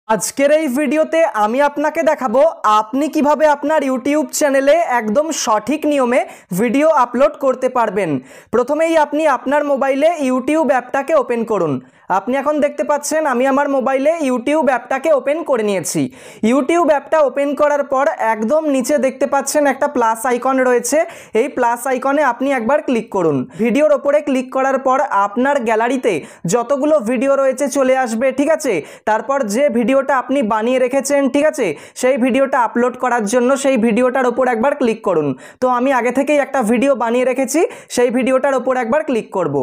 আজকের এই ভিডিওতে আমি আপনাকে দেখাবো আপনি কিভাবে আপনার ইউটিউব চ্যানেলে একদম সঠিক নিয়মে ভিডিও আপলোড করতে পারবেন। প্রথমেই আপনি আপনার মোবাইলে ইউটিউব অ্যাপটাকে ওপেন করুন। আপনি এখন দেখতে পাচ্ছেন আমি আমার মোবাইলে ইউটিউব অ্যাপটাকে ওপেন করে নিয়েছি। ইউটিউব অ্যাপটা ওপেন করার পর একদম নিচে দেখতে পাচ্ছেন একটা প্লাস আইকন রয়েছে। এই প্লাস আইকনে আপনি একবার ক্লিক করুন। ভিডিওর ওপরে ক্লিক করার পর আপনার গ্যালারিতে যতগুলো ভিডিও রয়েছে চলে আসবে, ঠিক আছে। তারপর যে ভিডিওটা আপনি বানিয়ে রেখেছেন, ঠিক আছে, সেই ভিডিওটা আপলোড করার জন্য সেই ভিডিওটার ওপর একবার ক্লিক করুন। তো আমি আগে থেকেই একটা ভিডিও বানিয়ে রেখেছি, সেই ভিডিওটার ওপর একবার ক্লিক করব।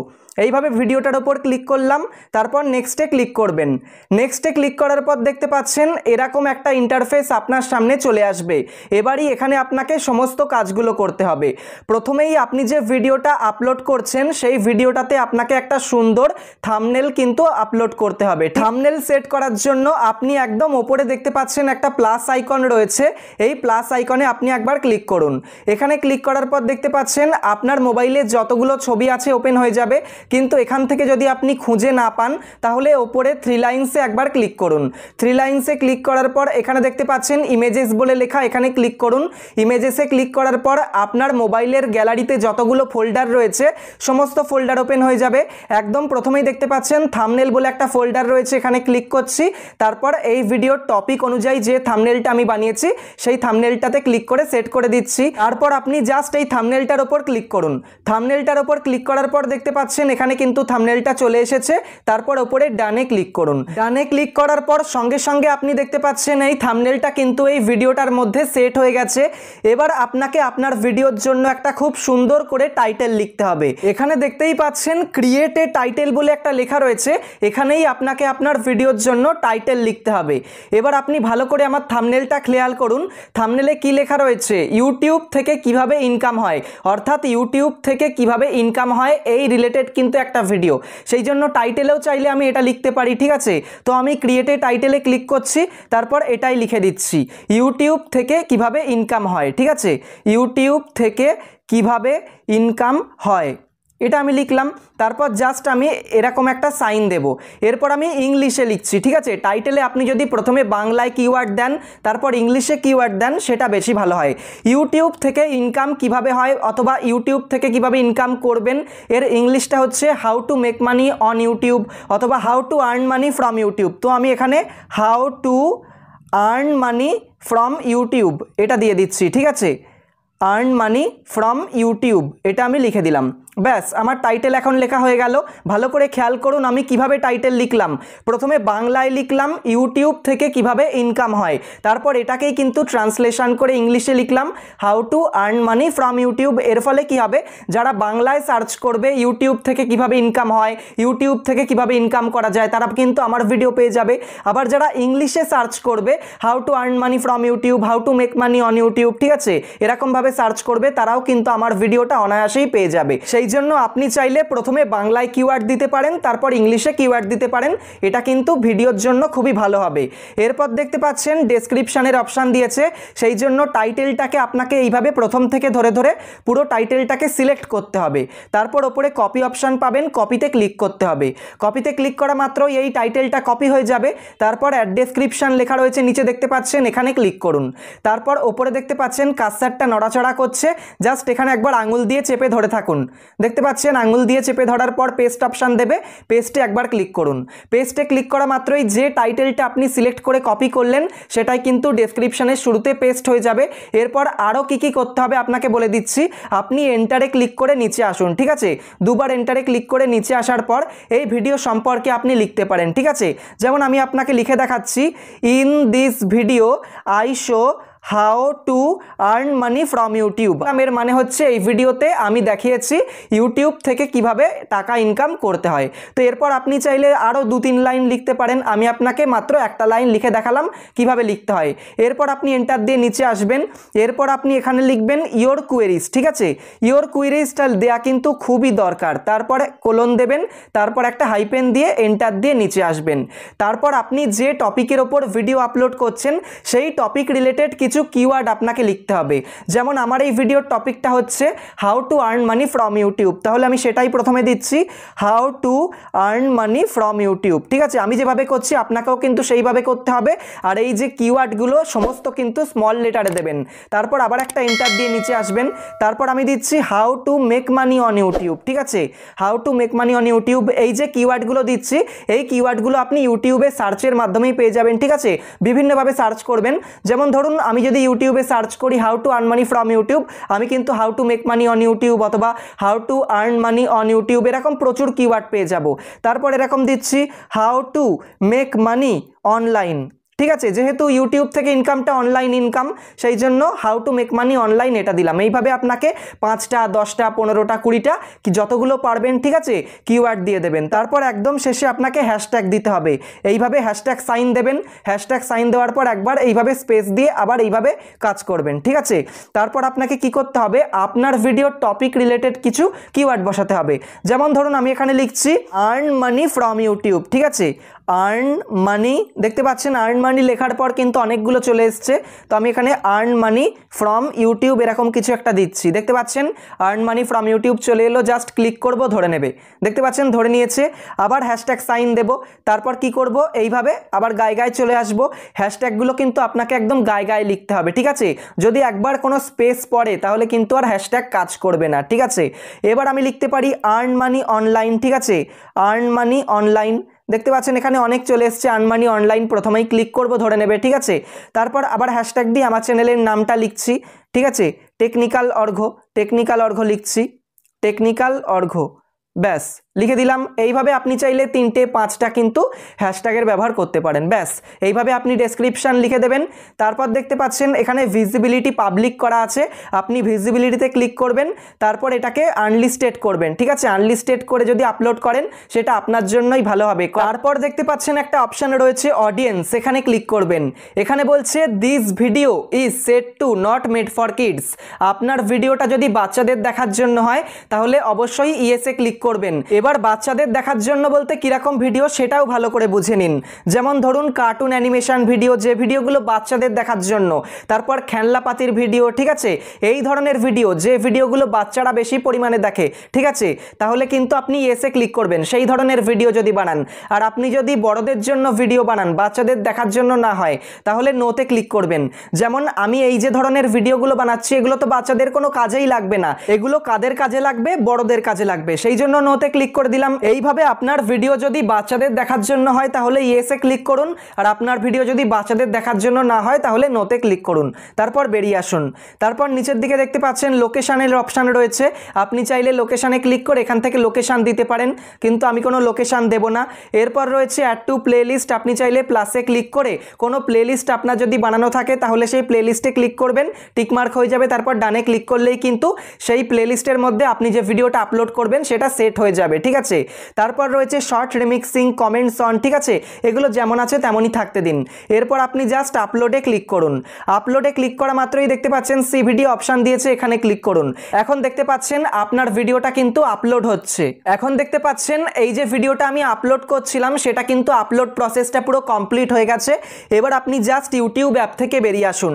এইভাবে ভিডিওটার ওপর ক্লিক করলাম, তারপর নেক্সটে ক্লিক করবেন। নেক্সটে ক্লিক করার পর দেখতে পাচ্ছেন এরকম একটা ইন্টারফেস আপনার সামনে চলে আসবে। এবারই এখানে আপনাকে সমস্ত কাজগুলো করতে হবে। প্রথমেই আপনি যে ভিডিওটা আপলোড করছেন সেই ভিডিওটাতে আপনাকে একটা সুন্দর থাম্বনেল কিন্তু আপলোড করতে হবে। থাম্বনেল সেট করার জন্য আপনি একদম ওপরে দেখতে পাচ্ছেন একটা প্লাস আইকন রয়েছে। এই প্লাস আইকনে আপনি একবার ক্লিক করুন। এখানে ক্লিক করার পর দেখতে পাচ্ছেন আপনার মোবাইলে যতগুলো ছবি আছে ওপেন হয়ে যাবে, কিন্তু এখান থেকে যদি আপনি খুঁজে না পান তাহলে ওপরে থ্রি লাইনসে একবার ক্লিক করুন। থ্রি লাইনসে ক্লিক করার পর এখানে দেখতে পাচ্ছেন ইমেজেস বলে লেখা, এখানে ক্লিক করুন। ইমেজেসে ক্লিক করার পর আপনার মোবাইলের গ্যালারিতে যতগুলো ফোল্ডার রয়েছে সমস্ত ফোল্ডার ওপেন হয়ে যাবে। একদম প্রথমেই দেখতে পাচ্ছেন থাম্বনেল বলে একটা ফোল্ডার রয়েছে, এখানে ক্লিক করছি। তারপর এই ভিডিওর টপিক অনুযায়ী যে থাম্বনেলটা আমি বানিয়েছি সেই থাম্বনেলটাতে ক্লিক করে সেট করে দিচ্ছি। তারপর আপনি জাস্ট এই থাম্বনেলটার ওপর ক্লিক করুন। থাম্বনেলটার ওপর ক্লিক করার পর দেখতে পাচ্ছেন এখানে কিন্তু থাম্বনেলটা চলে এসেছে। তারপর ওপরে ডানে ক্লিক করুন। ডানে ক্লিক করার পর সঙ্গে সঙ্গে আপনি দেখতে পাচ্ছেন এই থাম্বনেলটা কিন্তু এই ভিডিওটার মধ্যে সেট হয়ে গেছে। এবার আপনাকে আপনার ভিডিওর জন্য একটা খুব সুন্দর করে টাইটেল লিখতে হবে। এখানে দেখতেই পাচ্ছেন ক্রিয়েট এ টাইটেল বলে একটা লেখা রয়েছে, এখানেই আপনাকে আপনার ভিডিওর জন্য টাইটেল লিখতে হবে। এবার আপনি ভালো করে আমার থাম্বনেলটা খেয়াল করুন। থাম্বনেলে কি লেখা রয়েছে, ইউটিউব থেকে কিভাবে ইনকাম হয়, অর্থাৎ ইউটিউব থেকে কিভাবে ইনকাম হয় এই রিলেটেড কিন্তু একটা ভিডিও। সেই জন্য টাইটেলেও চাইলে আমি এটা লিখতে পারি, ঠিক আছে। তো আমি ক্রিয়েট এ টাইটেলে ক্লিক করছি, তারপর এটাই লিখে দিচ্ছি, ইউটিউব থেকে কিভাবে ইনকাম হয়, ঠিক আছে। ইউটিউব থেকে কিভাবে ইনকাম হয় এটা আমি লিখলাম। তারপর জাস্ট আমি এরকম একটা সাইন দেব। এরপর আমি ইংলিশে লিখছি, ঠিক আছে। টাইটেলে আপনি যদি প্রথমে বাংলায় কিওয়ার্ড দেন তারপর ইংলিশে কিওয়ার্ড দেন সেটা বেশি ভালো হয়। ইউটিউব থেকে ইনকাম কিভাবে হয় অথবা ইউটিউব থেকে কিভাবে ইনকাম করবেন এর ইংলিশটা হচ্ছে how to make money on YouTube অথবা how to earn money from YouTube. তো আমি এখানে how to earn money from YouTube এটা দিয়ে দিচ্ছি, ঠিক আছে। আর্ন মানি ফ্রম ইউটিউব এটা আমি লিখে দিলাম। ব্যাস, আমার টাইটেল এখন লেখা হয়ে গেল। ভালো করে খেয়াল করুন আমি কিভাবে টাইটেল লিখলাম। প্রথমে বাংলায় লিখলাম ইউটিউব থেকে কিভাবে ইনকাম হয়, তারপর এটাকেই কিন্তু ট্রান্সলেশন করে ইংলিশে লিখলাম how to earn money from YouTube. এর ফলে কি হবে, যারা বাংলায় সার্চ করবে ইউটিউব থেকে কিভাবে ইনকাম হয়, ইউটিউব থেকে কিভাবে ইনকাম করা যায়, তারা কিন্তু আমার ভিডিও পেয়ে যাবে। আবার যারা ইংলিশে সার্চ করবে how to earn money from YouTube, how to make money on YouTube, ঠিক আছে, এরকমভাবে সার্চ করবে, তারাও কিন্তু আমার ভিডিওটা অনায়াসেই পেয়ে যাবে। সেই জন্য আপনি চাইলে প্রথমে বাংলায় কিওয়ার্ড দিতে পারেন, তারপর ইংলিশে কিওয়ার্ড দিতে পারেন, এটা কিন্তু ভিডিওর জন্য খুবই ভালো হবে। এরপর দেখতে পাচ্ছেন ডেসক্রিপশনের অপশান দিয়েছে, সেই জন্য টাইটেলটাকে আপনাকে এইভাবে প্রথম থেকে ধরে ধরে পুরো টাইটেলটাকে সিলেক্ট করতে হবে। তারপর ওপরে কপি অপশান পাবেন, কপিতে ক্লিক করতে হবে। কপিতে ক্লিক করা মাত্রই এই টাইটেলটা কপি হয়ে যাবে। তারপর অ্যাড ডেসক্রিপশন লেখা রয়েছে নিচে দেখতে পাচ্ছেন, এখানে ক্লিক করুন। তারপর ওপরে দেখতে পাচ্ছেন কার্সারটা নড়াচড়া করছে, জাস্ট এখানে একবার আঙুল দিয়ে চেপে ধরে থাকুন। দেখতে পাচ্ছেন আঙুল দিয়ে চেপে ধরার পর পেস্ট অপশান দেবে, পেস্টে একবার ক্লিক করুন। পেস্টে ক্লিক করা মাত্রই যে টাইটেলটা আপনি সিলেক্ট করে কপি করলেন সেটাই কিন্তু ডেসক্রিপশনের শুরুতে পেস্ট হয়ে যাবে। এরপর আরও কি করতে হবে আপনাকে বলে দিচ্ছি। আপনি এন্টারে ক্লিক করে নিচে আসুন, ঠিক আছে। দুবার এন্টারে ক্লিক করে নিচে আসার পর এই ভিডিও সম্পর্কে আপনি লিখতে পারেন, ঠিক আছে। যেমন আমি আপনাকে লিখে দেখাচ্ছি, in this video I show how to earn money from YouTube. এর মানে হচ্ছে এই ভিডিওতে আমি দেখিয়েছি ইউটিউব থেকে কিভাবে টাকা ইনকাম করতে হয়। তো এরপর আপনি চাইলে আরও 2-3 লাইন লিখতে পারেন, আমি আপনাকে মাত্র একটা লাইন লিখে দেখালাম কিভাবে লিখতে হয়। এরপর আপনি এন্টার দিয়ে নিচে আসবেন। এরপর আপনি এখানে লিখবেন ইয়োর কুয়েরিজ, ঠিক আছে। ইয়োর কুয়েরিজটা দেয়া কিন্তু খুবই দরকার। তারপরে কোলন দেবেন, তারপর একটা হাইপেন দিয়ে এন্টার দিয়ে নিচে আসবেন। তারপর আপনি যে টপিকের ওপর ভিডিও আপলোড করছেন সেই টপিক রিলেটেড কিছু কিছু কিওয়ার্ড আপনাকে লিখতে হবে। যেমন আমার এই ভিডিওর টপিকটা হচ্ছে how to earn money from YouTube, তাহলে আমি সেটাই প্রথমে দিচ্ছি, how to earn money from YouTube. ঠিক আছে, আমি যেভাবে করছি আপনাকেও কিন্তু সেইভাবে করতে হবে। আর এই যে কিওয়ার্ডগুলো সমস্ত কিন্তু স্মল লেটারে দেবেন। তারপর আবার একটা এন্টার দিয়ে নিচে আসবেন। তারপর আমি দিচ্ছি how to make money on YouTube. ঠিক আছে, how to make money on YouTube, এই যে কিওয়ার্ডগুলো দিচ্ছি এই কিওয়ার্ডগুলো আপনি ইউটিউবে সার্চের মাধ্যমেই পেয়ে যাবেন। ঠিক আছে, বিভিন্নভাবে সার্চ করবেন। যেমন ধরুন আমি যদি ইউটিউবে সার্চ করি how to earn money from YouTube, আমি কিন্তু how to make money on YouTube অথবা how to earn money on YouTube এরকম প্রচুর কিওয়ার্ড পেয়ে যাব। তারপর এরকম দিচ্ছি how to make money online. ঠিক আছে, যেহেতু ইউটিউব থেকে ইনকামটা অনলাইন ইনকাম, সেই জন্য how to make money online এটা দিলাম। এইভাবে আপনাকে 5টা 10টা 15টা 20টা কি যতগুলো পারবেন ঠিক আছে কিওয়ার্ড দিয়ে দেবেন। তারপর একদম শেষে আপনাকে হ্যাশট্যাগ দিতে হবে। এইভাবে হ্যাশট্যাগ সাইন দেবেন। হ্যাশট্যাগ সাইন দেওয়ার পর একবার এইভাবে স্পেস দিয়ে আবার এইভাবে কাজ করবেন। ঠিক আছে, তারপর আপনাকে কি করতে হবে, আপনার ভিডিওর টপিক রিলেটেড কিছু কিওয়ার্ড বসাতে হবে। যেমন ধরুন আমি এখানে লিখছি আর্ন মানি ফ্রম ইউটিউব। ঠিক আছে, আর্ন মানি, দেখতে পাচ্ছেন আর্ন মানি লেখার পর কিন্তু অনেকগুলো চলে এসছে। তো আমি এখানে আর্ন মানি ফ্রম ইউটিউব এরকম কিছু একটা দিচ্ছি। দেখতে পাচ্ছেন আর্ন মানি ফ্রম ইউটিউব চলে এলো, জাস্ট ক্লিক করব ধরে নেবে। দেখতে পাচ্ছেন ধরে নিয়েছে। আবার হ্যাশট্যাগ সাইন দেব। তারপর কি করব, এইভাবে আবার গায়ে গায়ে চলে আসব। হ্যাশট্যাগুলো কিন্তু আপনাকে একদম গায়ে গায়ে লিখতে হবে। ঠিক আছে, যদি একবার কোনো স্পেস পড়ে তাহলে কিন্তু আর হ্যাশট্যাগ কাজ করবে না। ঠিক আছে, এবার আমি লিখতে পারি আর্ন মানি অনলাইন। ঠিক আছে, আর্ন মানি অনলাইন, দেখতে পাচ্ছেন এখানে অনেক চলে এসছে আর্ন মানি অনলাইন। প্রথমেই ক্লিক করব ধরে নেবে। ঠিক আছে, তারপর আবার হ্যাশট্যাগ দিয়ে আমার চ্যানেলের নামটা লিখছি। ঠিক আছে, টেকনিক্যাল অর্ঘ্য লিখছি, টেকনিক্যাল অর্ঘ্য, ব্যাস লিখে দিলাম। এইভাবে আপনি চাইলে 3টে 5টা কিন্তু হ্যাশট্যাগের ব্যবহার করতে পারেন। ব্যাস এইভাবে আপনি ডেসক্রিপশান লিখে দেবেন। তারপর দেখতে পাচ্ছেন এখানে ভিজিবিলিটি পাবলিক করা আছে, আপনি ভিজিবিলিটিতে ক্লিক করবেন। তারপর এটাকে আনলিস্টেড করবেন। ঠিক আছে, আনলিস্টেড করে যদি আপলোড করেন সেটা আপনার জন্যই ভালো হবে। তারপর দেখতে পাচ্ছেন একটা অপশান রয়েছে অডিয়েন্স, এখানে ক্লিক করবেন। এখানে বলছে this video is set to not made for kids. আপনার ভিডিওটা যদি বাচ্চাদের দেখার জন্য হয় তাহলে অবশ্যই ইয়েসে ক্লিক করবেন। এবার বাচ্চাদের দেখার জন্য বলতে কিরকম ভিডিও সেটাও ভালো করে বুঝে নিন। যেমন ধরুন কার্টুন অ্যানিমেশন ভিডিও, যে ভিডিওগুলো বাচ্চাদের দেখার জন্য। তারপর খেলনাপাতির ভিডিও। ঠিক আছে, এই ধরনের ভিডিও, যে ভিডিওগুলো বাচ্চারা বেশি পরিমাণে দেখে। ঠিক আছে, তাহলে কিন্তু আপনি এসে ক্লিক করবেন সেই ধরনের ভিডিও যদি বানান। আর আপনি যদি বড়দের জন্য ভিডিও বানান, বাচ্চাদের দেখার জন্য না হয়, তাহলে নোতে ক্লিক করবেন। যেমন আমি এই যে ধরনের ভিডিওগুলো বানাচ্ছি এগুলো তো বাচ্চাদের কোনো কাজেই লাগবে না, এগুলো কাদের কাজে লাগবে, বড়দের কাজে লাগবে, সেই জন্য নোতে ক্লিক করে দিলাম। এইভাবে আপনার ভিডিও যদি বাচ্চাদের দেখার জন্য হয় তাহলে ইয়েসে ক্লিক করুন, আর আপনার ভিডিও যদি বাচ্চাদের দেখার জন্য না হয় তাহলে নোতে ক্লিক করুন। তারপর বেরিয়ে আসুন। তারপর নিচের দিকে দেখতে পাচ্ছেন লোকেশানের অপশান রয়েছে, আপনি চাইলে লোকেশানে ক্লিক করে এখান থেকে লোকেশান দিতে পারেন, কিন্তু আমি কোনো লোকেশান দেব না। এরপর রয়েছে অ্যাড টু প্লেলিস্ট, আপনি চাইলে প্লাসে ক্লিক করে কোনো প্লেলিস্ট আপনার যদি বানানো থাকে তাহলে সেই প্লেলিস্টে ক্লিক করবেন, টিকমার্ক হয়ে যাবে। তারপর ডানে ক্লিক করলেই কিন্তু সেই প্লেলিস্টের মধ্যে আপনি যে ভিডিওটা আপলোড করবেন সেটা সেট হয়ে যাবে। ঠিক আছে, তারপর রয়েছে শর্ট রিমিক্সিং, কমেন্টস অন। ঠিক আছে, এগুলো যেমন আছে তেমনই থাকতে দিন। এরপর আপনি জাস্ট আপলোডে ক্লিক করুন। আপলোডে ক্লিক করা মাত্রই দেখতে পাচ্ছেন সি ভিডিও অপশান দিয়েছে, এখানে ক্লিক করুন। এখন দেখতে পাচ্ছেন আপনার ভিডিওটা কিন্তু আপলোড হচ্ছে। এখন দেখতে পাচ্ছেন এই যে ভিডিওটা আমি আপলোড করছিলাম সেটা কিন্তু আপলোড প্রসেসটা পুরো কমপ্লিট হয়ে গেছে। এবার আপনি জাস্ট ইউটিউব অ্যাপ থেকে বেরিয়ে আসুন।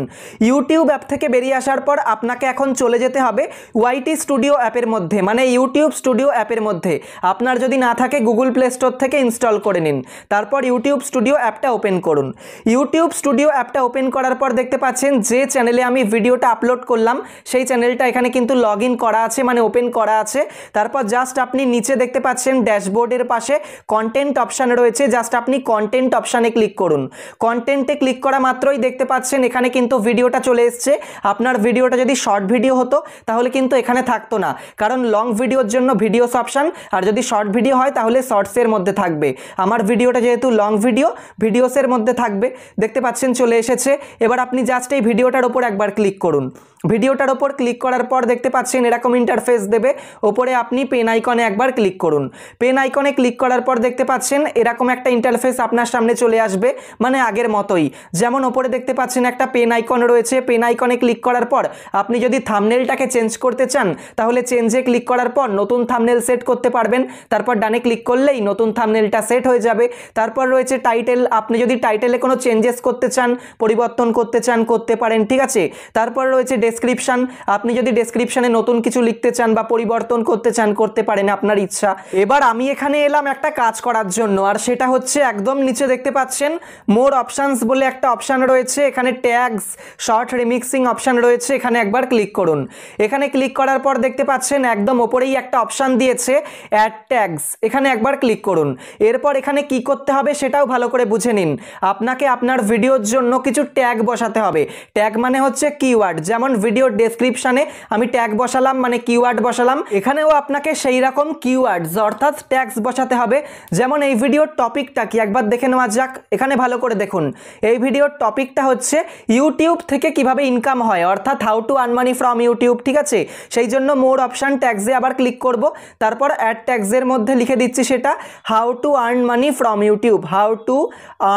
ইউটিউব অ্যাপ থেকে বেরিয়ে আসার পর আপনাকে এখন চলে যেতে হবে ওয়াইটি স্টুডিও অ্যাপের মধ্যে, মানে ইউটিউব স্টুডিও অ্যাপের মধ্যে। আপনার যদি না থাকে গুগল প্লে স্টোর থেকে ইনস্টল করে নিন। তারপর ইউটিউব স্টুডিও অ্যাপটা ওপেন করুন। ইউটিউব স্টুডিও অ্যাপটা ওপেন করার পর দেখতে পাচ্ছেন যে চ্যানেলে আমি ভিডিওটা আপলোড করলাম সেই চ্যানেলটা এখানে কিন্তু লগ ইন করা আছে, মানে ওপেন করা আছে। তারপর জাস্ট আপনি নিচে দেখতে পাচ্ছেন ড্যাশবোর্ডের পাশে কন্টেন্ট অপশান রয়েছে, জাস্ট আপনি কন্টেন্ট অপশানে ক্লিক করুন। কন্টেন্টে ক্লিক করা মাত্রই দেখতে পাচ্ছেন এখানে কিন্তু ভিডিওটা চলে এসছে। আপনার ভিডিওটা যদি শর্ট ভিডিও হতো তাহলে কিন্তু এখানে থাকতো না, কারণ লং ভিডিওর জন্য ভিডিওস অপশান, আর যদি শর্ট ভিডিও হয় তাহলে শর্টসের মধ্যে থাকবে। আমার ভিডিওটা যেহেতু লং ভিডিও, ভিডিওসের মধ্যে থাকবে। দেখতে পাচ্ছেন চলে এসেছে। এবার আপনি জাস্ট এই ভিডিওটার ওপর একবার ক্লিক করুন। ভিডিওটার ওপর ক্লিক করার পর দেখতে পাচ্ছেন এরকম ইন্টারফেস দেবে। ওপরে আপনি পেন আইকনে একবার ক্লিক করুন। পেন আইকনে ক্লিক করার পর দেখতে পাচ্ছেন এরকম একটা ইন্টারফেস আপনার সামনে চলে আসবে, মানে আগের মতোই। যেমন ওপরে দেখতে পাচ্ছেন একটা পেন আইকন রয়েছে, পেন আইকনে ক্লিক করার পর আপনি যদি থাম্বনেলটাকে চেঞ্জ করতে চান তাহলে চেঞ্জে ক্লিক করার পর নতুন থাম্বনেল সেট করতে পারবেন। তারপর ডানে ক্লিক করলেই নতুন থাম্বনেলটা সেট হয়ে যাবে। তারপর রয়েছে টাইটেল, আপনি যদি টাইটেলে কোনো চেঞ্জেস করতে চান, পরিবর্তন করতে চান, করতে পারেন, ঠিক আছে। তারপর রয়েছে ডেসক্রিপশন, আপনি যদি ডেসক্রিপশনে নতুন কিছু লিখতে চান বা পরিবর্তন করতে চান, করতে পারেন, আপনার ইচ্ছা। এবার আমি এখানে এলাম একটা কাজ করার জন্য, আর সেটা হচ্ছে একদম নিচে দেখতে পাচ্ছেন মোর অপশানস বলে একটা অপশান রয়েছে। এখানে ট্যাগস, শর্ট রিমিক্সিং অপশান রয়েছে, এখানে একবার ক্লিক করুন। এখানে ক্লিক করার পর দেখতে পাচ্ছেন একদম ওপরেই একটা অপশান দিয়েছে অ্যাড ট্যাগস, এখানে একবার ক্লিক করুন। এরপর এখানে কি করতে হবে সেটাও ভালো করে বুঝে নিন। আপনাকে আপনার ভিডিওর জন্য কিছু ট্যাগ বসাতে হবে। ট্যাগ মানে হচ্ছে কিওয়ার্ড। যেমন ভিডিওর ডেসক্রিপশনে আমি ট্যাগ বসালাম, মানে কিওয়ার্ড বসালাম, এখানেও আপনাকে সেই রকম কিওয়ার্ডস অর্থাৎ ট্যাগস বসাতে হবে। যেমন এই ভিডিওর টপিকটা কি একবার দেখে নেওয়া যাক। এখানে ভালো করে দেখুন, এই ভিডিওর টপিকটা হচ্ছে ইউটিউব থেকে কিভাবে ইনকাম হয়, অর্থাৎ how to earn money from YouTube, ঠিক আছে। সেই জন্য মোর অপশান ট্যাগসে আবার ক্লিক করব। তারপর অ্যাড ট্যাগসের মধ্যে লিখে দিচ্ছি সেটা how to earn money from YouTube, how to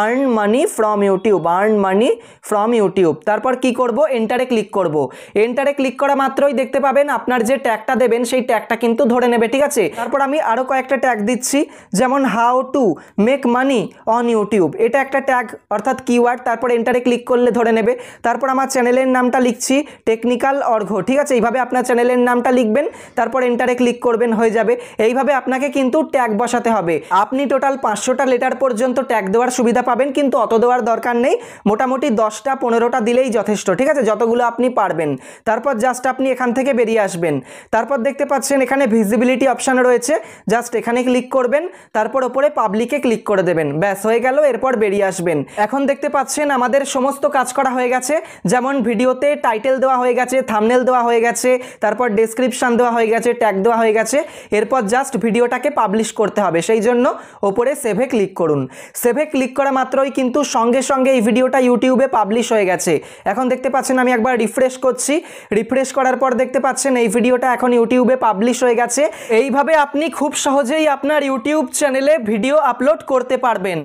earn money from YouTube, earn money from YouTube. তারপর কি করব, এন্টারে ক্লিক করব। এন্টারে ক্লিক করা মাত্রই দেখতে পাবেন আপনার যে ট্যাগটা দেবেন সেই ট্যাগটা কিন্তু ধরে নেবে, ঠিক আছে। তারপর আমি আরও কয়েকটা ট্যাগ দিচ্ছি, যেমন how to make money on YouTube, এটা একটা ট্যাগ অর্থাৎ কিওয়ার্ড। তারপর এন্টারে ক্লিক করলে ধরে নেবে। তারপর আমার চ্যানেলের নামটা লিখছি টেকনিক্যাল অর্ঘ, ঠিক আছে। এইভাবে আপনার চ্যানেলের নামটা লিখবেন, তারপর এন্টারে ক্লিক করবেন, হয়ে যাবে। এইভাবে আপনাকে কিন্তু ট্যাগ বসাতে হবে। আপনি টোটাল 500টা লেটার পর্যন্ত ট্যাগ দেওয়ার সুবিধা পাবেন, কিন্তু অত দেওয়ার দরকার নেই, মোটামুটি 10টা 15টা দিলেই যথেষ্ট, ঠিক আছে, যতগুলো আপনি পারবেন। তারপর জাস্ট আপনি এখান থেকে বেরিয়ে আসবেন। তারপর দেখতে পাচ্ছেন এখানে ভিজিবিলিটি অপশান রয়েছে, জাস্ট এখানে ক্লিক করবেন, তারপর ওপরে পাবলিকে ক্লিক করে দেবেন, ব্যাস হয়ে গেল। এরপর বেরিয়ে আসবেন। এখন দেখতে পাচ্ছেন আমাদের সমস্ত কাজ করা হয়ে গেছে। যেমন ভিডিওতে টাইটেল দেওয়া হয়ে গেছে, থাম্বনেল দেওয়া হয়ে গেছে, তারপর ডেসক্রিপশন দেওয়া হয়ে গেছে, ট্যাগ দেওয়া হয়ে গেছে। এরপর জাস্ট ভিডিওটাকে পাবলিশ করতে হবে, সেই জন্য ওপরে সেভে ক্লিক করুন। সেভে ক্লিক করা মাত্রই কিন্তু সঙ্গে সঙ্গে এই ভিডিওটা ইউটিউবে পাবলিশ হয়ে গেছে। এখন দেখতে পাচ্ছেন আমি একবার রিফ্রেশ করছি। রিফ্রেশ করার পর দেখতে পাচ্ছেন এই ভিডিওটা এখন ইউটিউবে পাবলিশ হয়ে গেছে। এইভাবে আপনি খুব সহজেই আপনার ইউটিউব চ্যানেলে ভিডিও আপলোড করতে পারবেন।